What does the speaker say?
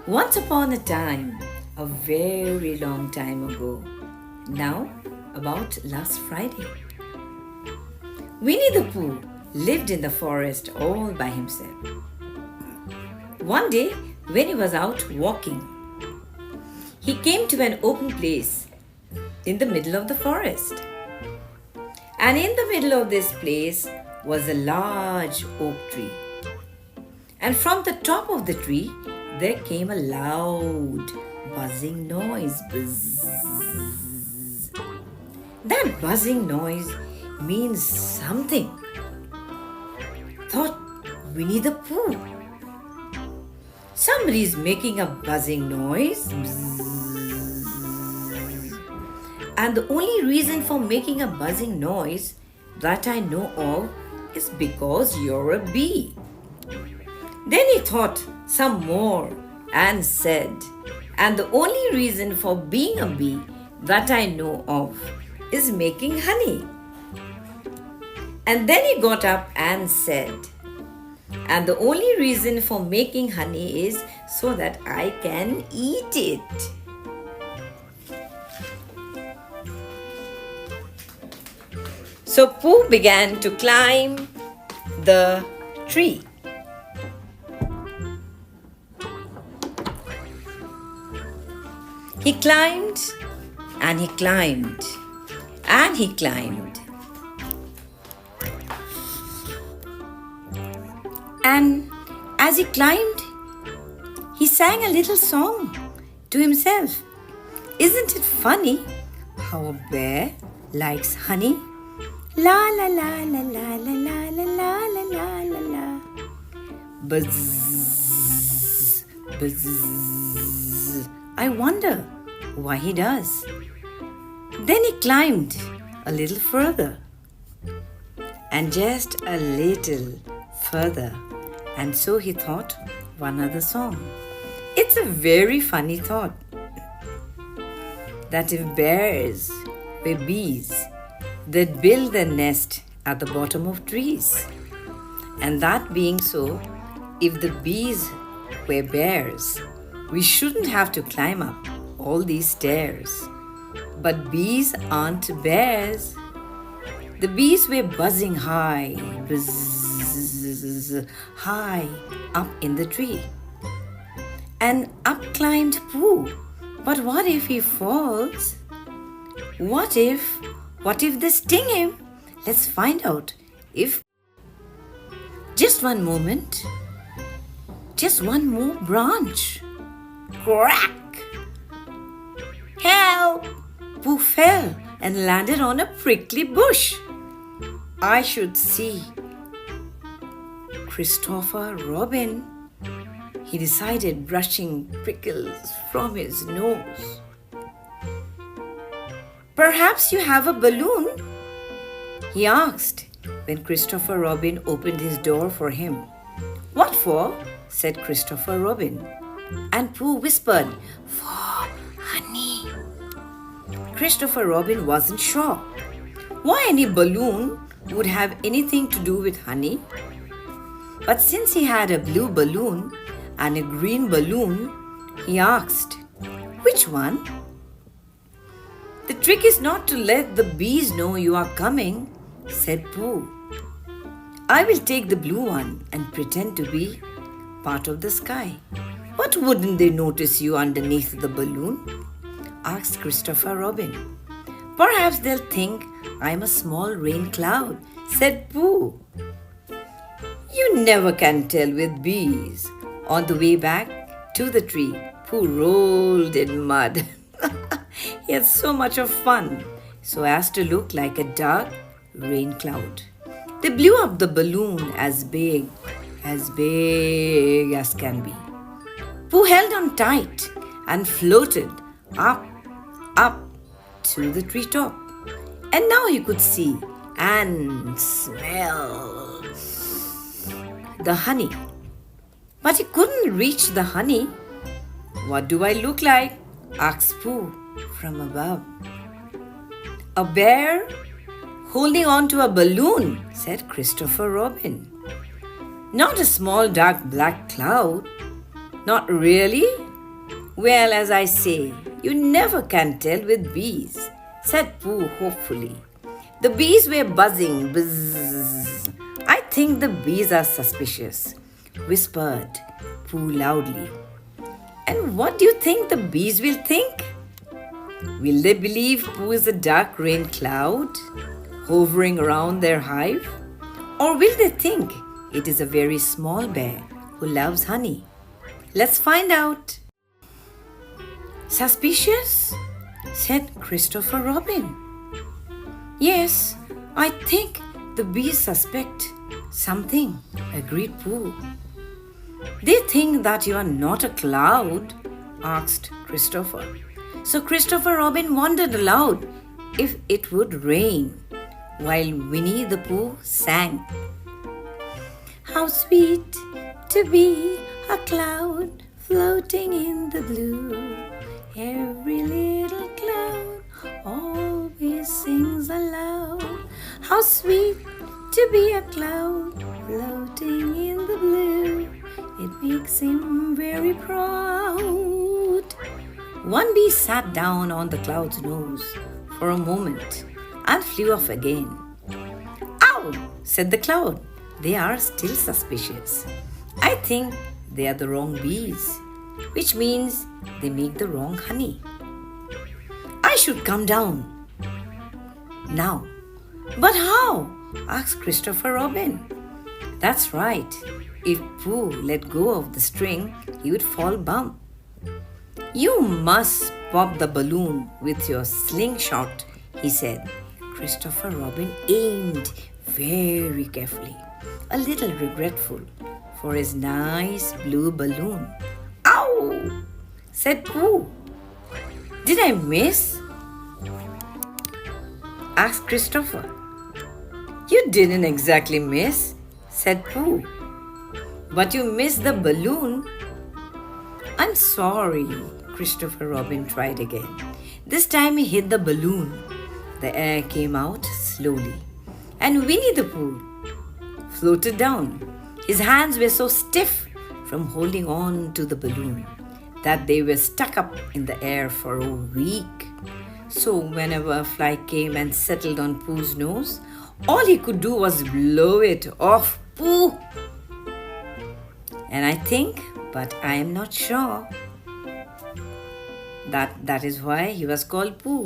Once upon a time, a very long time ago, now about last Friday, Winnie the Pooh lived in the forest all by himself. One day, when he was out walking, he came to an open place in the middle of the forest. And in the middle of this place was a large oak tree. And from the top of the tree, there came a loud buzzing noise. Buzz. That buzzing noise means something, thought Winnie the Pooh. Somebody's making a buzzing noise. And the only reason for making a buzzing noise that I know of is because you're a bee. Then he thought some more and said, and the only reason for being a bee that I know of is making honey. And then he got up and said, and the only reason for making honey is so that I can eat it. So Pooh began to climb the tree. He climbed and he climbed and he climbed. And as he climbed, he sang a little song to himself. Isn't it funny how a bear likes honey? La la la la la la la la la la la la la. Buzz, buzz. I wonder why he does. Then he climbed a little further and just a little further, and so he thought one other song. It's a very funny thought that if bears were bees, they'd build their nest at the bottom of trees. And that being so, if the bees were bears, we shouldn't have to climb up all these stairs. But bees aren't bears. The bees were buzzing high, buzz, high up in the tree. And up climbed Pooh. But what if he falls? What if they sting him? Let's find out if... Just one moment. Just one more branch. Crack! Help! Pooh fell and landed on a prickly bush. I should see Christopher Robin. He decided, brushing prickles from his nose. Perhaps you have a balloon? He asked when Christopher Robin opened his door for him. What for? Said Christopher Robin. And Pooh whispered, for honey. Christopher Robin wasn't sure why any balloon would have anything to do with honey. But since he had a blue balloon and a green balloon, he asked, which one? The trick is not to let the bees know you are coming, said Pooh. I will take the blue one and pretend to be part of the sky. But wouldn't they notice you underneath the balloon? Asked Christopher Robin. Perhaps they'll think I'm a small rain cloud, said Pooh. You never can tell with bees. On the way back to the tree, Pooh rolled in mud. He had so much of fun, so as to look like a dark rain cloud. They blew up the balloon as big as can be. Pooh held on tight and floated up to the treetop. And now he could see and smell the honey. But he couldn't reach the honey. What do I look like? Asked Pooh from above. A bear holding on to a balloon, said Christopher Robin. Not a small dark black cloud. Not really, Well, as I say, you never can tell with bees, said Pooh hopefully. The bees were buzzing. Buzz. I think the bees are suspicious, whispered Pooh loudly. And what do you think the bees will think? Will they believe Pooh is a dark rain cloud hovering around their hive? Or will they think it is a very small bear who loves honey? Let's find out. Suspicious? Said Christopher Robin. Yes, I think the bees suspect something, agreed Pooh. They think that you are not a cloud, asked Christopher. So Christopher Robin wondered aloud if it would rain, while Winnie the Pooh sang. How sweet to be a cloud floating in the blue. Every little cloud always sings aloud. How sweet to be a cloud floating in the blue. It makes him very proud. One bee sat down on the cloud's nose for a moment and flew off again. Ow! Said the cloud. They are still suspicious. I think they are the wrong bees, which means they make the wrong honey. I should come down now. But how? Asked Christopher Robin. That's right. If Pooh let go of the string, he would fall bump. You must pop the balloon with your slingshot, he said. Christopher Robin aimed very carefully, a little regretful for his nice blue balloon. Ow! Said Pooh. Did I miss? Asked Christopher. You didn't exactly miss, said Pooh. But you missed the balloon. I'm sorry, Christopher Robin tried again. This time he hit the balloon. The air came out slowly, and Winnie the Pooh floated down. His hands were so stiff from holding on to the balloon that they were stuck up in the air for a week. So whenever a fly came and settled on Pooh's nose, all he could do was blow it off. Pooh! And I think, but I am not sure, that is why he was called Pooh.